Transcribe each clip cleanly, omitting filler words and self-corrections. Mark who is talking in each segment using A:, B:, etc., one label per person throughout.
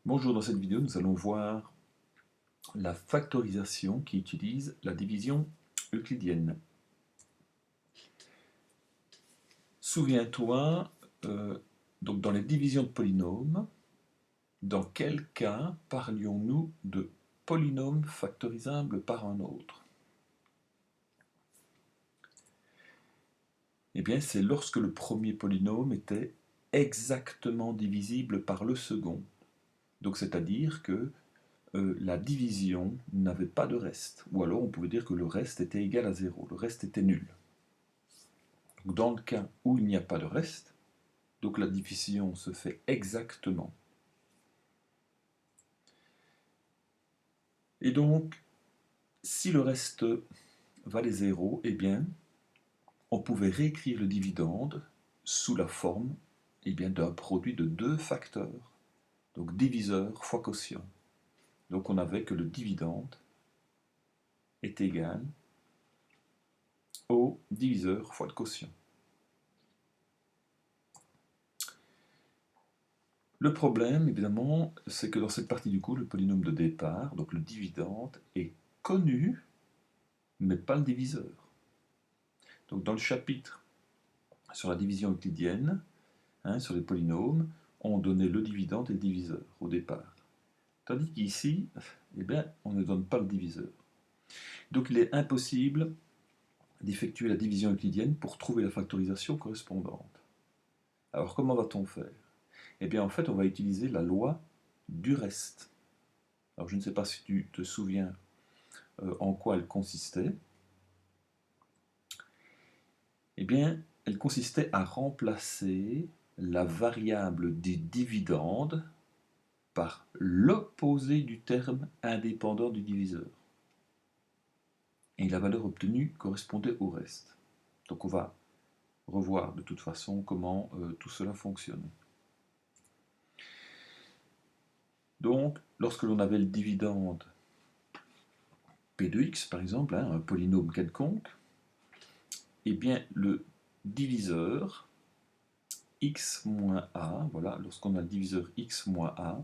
A: Bonjour, dans cette vidéo, nous allons voir la factorisation qui utilise la division euclidienne. Souviens-toi, donc dans les divisions de polynômes, dans quel cas parlions-nous de polynôme factorisable par un autre? Eh bien, c'est lorsque le premier polynôme était exactement divisible par le second. Donc, c'est-à-dire que la division n'avait pas de reste, ou alors on pouvait dire que le reste était égal à 0, le reste était nul. Donc dans le cas où il n'y a pas de reste, donc la division se fait exactement. Et donc, si le reste valait 0, eh bien, on pouvait réécrire le dividende sous la forme d'un produit de deux facteurs, donc diviseur fois quotient. Donc on avait que le dividende est égal au diviseur fois le quotient. Le problème, évidemment, c'est que dans cette partie du cours, le polynôme de départ, donc le dividende, est connu, mais pas le diviseur. Donc dans le chapitre sur la division euclidienne, sur les polynômes, on donnait le dividende et le diviseur au départ. Tandis qu'ici, eh bien, on ne donne pas le diviseur. Donc il est impossible d'effectuer la division euclidienne pour trouver la factorisation correspondante. Alors comment va-t-on faire? Eh bien en fait, on va utiliser la loi du reste. Alors je ne sais pas si tu te souviens en quoi elle consistait. Eh bien, elle consistait à remplacer la variable des dividendes par l'opposé du terme indépendant du diviseur. Et la valeur obtenue correspondait au reste. Donc on va revoir de toute façon comment tout cela fonctionne. Donc, lorsque l'on avait le dividende P de x, par exemple, un polynôme quelconque, eh bien, le diviseur x moins a, voilà, lorsqu'on a le diviseur x moins a,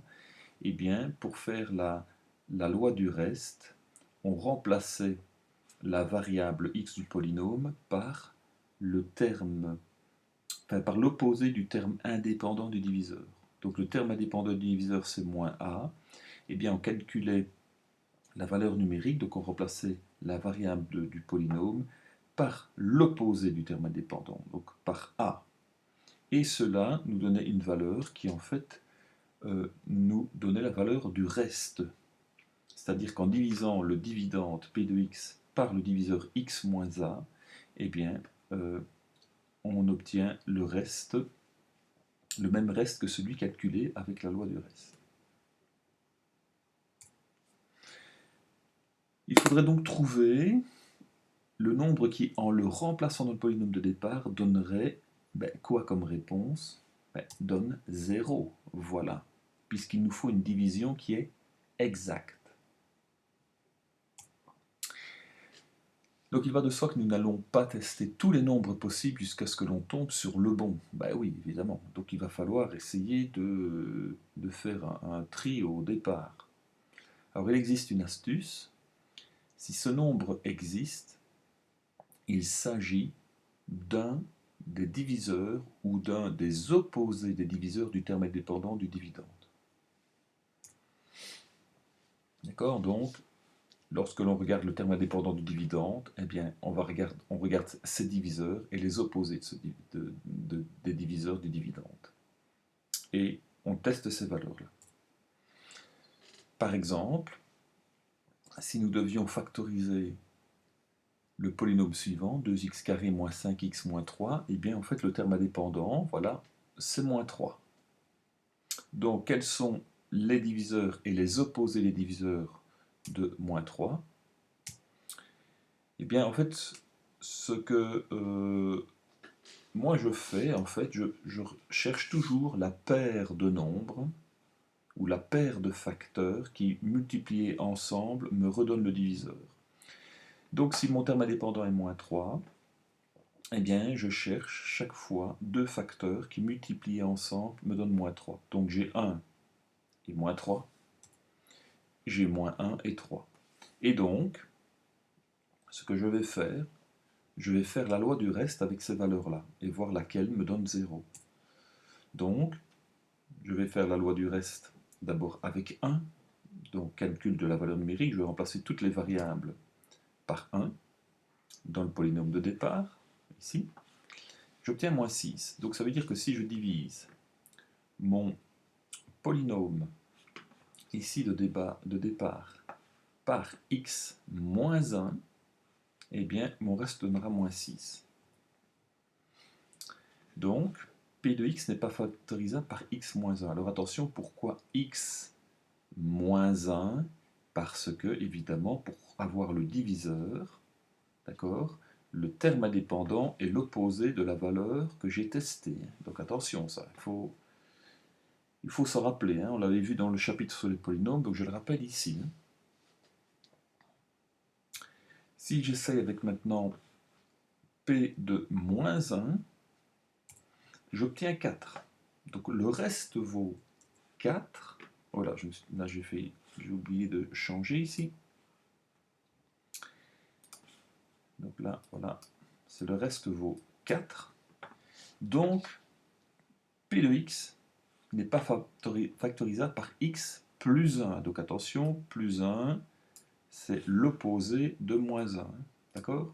A: eh bien, pour faire la loi du reste, on remplaçait la variable x du polynôme par par l'opposé du terme indépendant du diviseur. Donc le terme indépendant du diviseur, c'est moins a. Eh bien, on calculait la valeur numérique, donc on remplaçait la variable du polynôme par l'opposé du terme indépendant, donc par a. Et cela nous donnait une valeur qui, en fait, nous donnait la valeur du reste. C'est-à-dire qu'en divisant le dividende P de x par le diviseur x moins a, eh bien, on obtient le reste, le même reste que celui calculé avec la loi du reste. Il faudrait donc trouver le nombre qui, en le remplaçant dans le polynôme de départ, donnerait quoi comme réponse? Donne 0, voilà, puisqu'il nous faut une division qui est exacte. Donc il va de soi que nous n'allons pas tester tous les nombres possibles jusqu'à ce que l'on tombe sur le bon. Ben oui, évidemment. Donc il va falloir essayer de faire un tri au départ. Alors il existe une astuce. Si ce nombre existe, il s'agit d'un des diviseurs ou d'un des opposés des diviseurs du terme indépendant du dividende. D'accord? Donc, lorsque l'on regarde le terme indépendant du dividende, eh bien, on regarde ses diviseurs et les opposés des diviseurs du dividende. Et on teste ces valeurs-là. Par exemple, si nous devions factoriser le polynôme suivant, 2x carré moins 5x moins 3, eh bien, en fait, le terme indépendant, voilà, c'est moins 3. Donc, quels sont les diviseurs et les opposés des diviseurs de moins 3? Eh bien, en fait, ce que moi je fais, en fait, je cherche toujours la paire de nombres ou la paire de facteurs qui, multipliés ensemble, me redonnent le diviseur. Donc, si mon terme indépendant est moins 3, eh bien, je cherche chaque fois deux facteurs qui, multipliés ensemble, me donnent moins 3. Donc, j'ai 1 et moins 3. J'ai moins 1 et 3. Et donc, ce que je vais faire la loi du reste avec ces valeurs-là, et voir laquelle me donne 0. Donc, je vais faire la loi du reste d'abord avec 1, donc calcul de la valeur numérique, je vais remplacer toutes les variables par 1 dans le polynôme de départ, ici. J'obtiens moins 6. Donc ça veut dire que si je divise mon polynôme ici de départ par x moins 1, eh bien mon reste donnera moins 6. Donc p de x n'est pas factorisable par x moins 1. Alors attention, pourquoi x moins 1? Parce que, évidemment, pour avoir le diviseur, d'accord, le terme indépendant est l'opposé de la valeur que j'ai testée. Donc attention, ça, il faut s'en rappeler, hein. On l'avait vu dans le chapitre sur les polynômes, donc je le rappelle ici. Hein. Si j'essaye avec maintenant p de moins 1, j'obtiens 4. Donc le reste vaut 4. Voilà, là j'ai oublié de changer ici. Donc là, voilà, c'est le reste vaut 4. Donc, p de x n'est pas factorisable par x plus 1. Donc attention, plus 1, c'est l'opposé de moins 1. D'accord?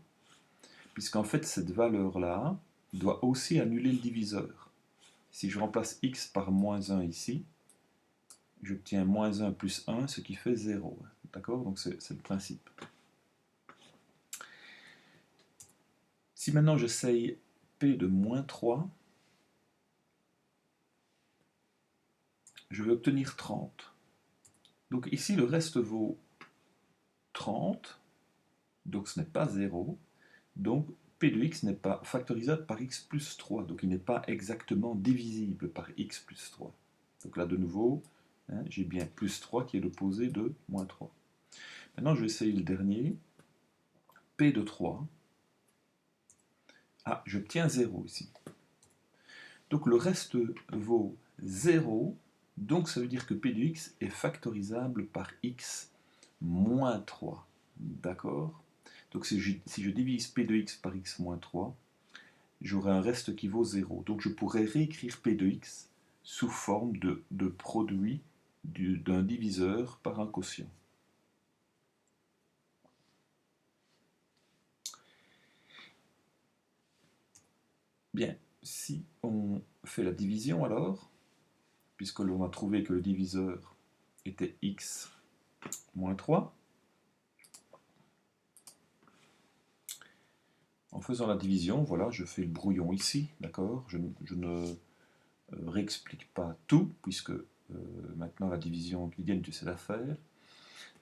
A: Puisqu'en fait, cette valeur-là doit aussi annuler le diviseur. Si je remplace x par moins 1 ici, j'obtiens moins 1 plus 1, ce qui fait 0. D'accord? Donc c'est le principe. Si maintenant j'essaye p de moins 3, je vais obtenir 30. Donc ici, le reste vaut 30, donc ce n'est pas 0. Donc p de x n'est pas factorisable par x plus 3, donc il n'est pas exactement divisible par x plus 3. Donc là, de nouveau, hein, j'ai bien plus 3 qui est l'opposé de moins 3. Maintenant, je vais essayer le dernier. P de 3. Ah, j'obtiens 0 ici. Donc le reste vaut 0, donc ça veut dire que p de x est factorisable par x moins 3. D'accord? Donc si je divise p de x par x moins 3, j'aurai un reste qui vaut 0. Donc je pourrais réécrire p de x sous forme de produit d'un diviseur par un quotient. Bien, si on fait la division alors, puisque l'on a trouvé que le diviseur était x moins 3, en faisant la division, voilà, je fais le brouillon ici, d'accord? Je ne réexplique pas tout, puisque maintenant la division euclidienne, tu sais la faire.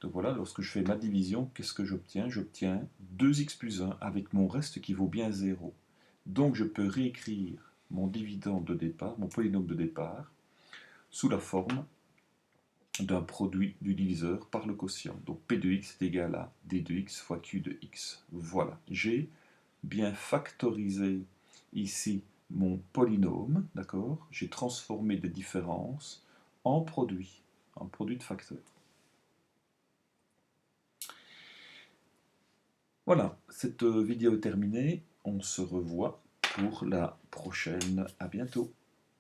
A: Donc voilà, lorsque je fais ma division, qu'est-ce que j'obtiens? J'obtiens 2x plus 1 avec mon reste qui vaut bien 0. Donc je peux réécrire mon dividende de départ, mon polynôme de départ, sous la forme d'un produit du diviseur par le quotient. Donc p de x est égal à d de x fois q de x. Voilà, j'ai bien factorisé ici mon polynôme, d'accord? J'ai transformé des différences en produit de facteurs. Voilà, cette vidéo est terminée. On se revoit pour la prochaine. À bientôt.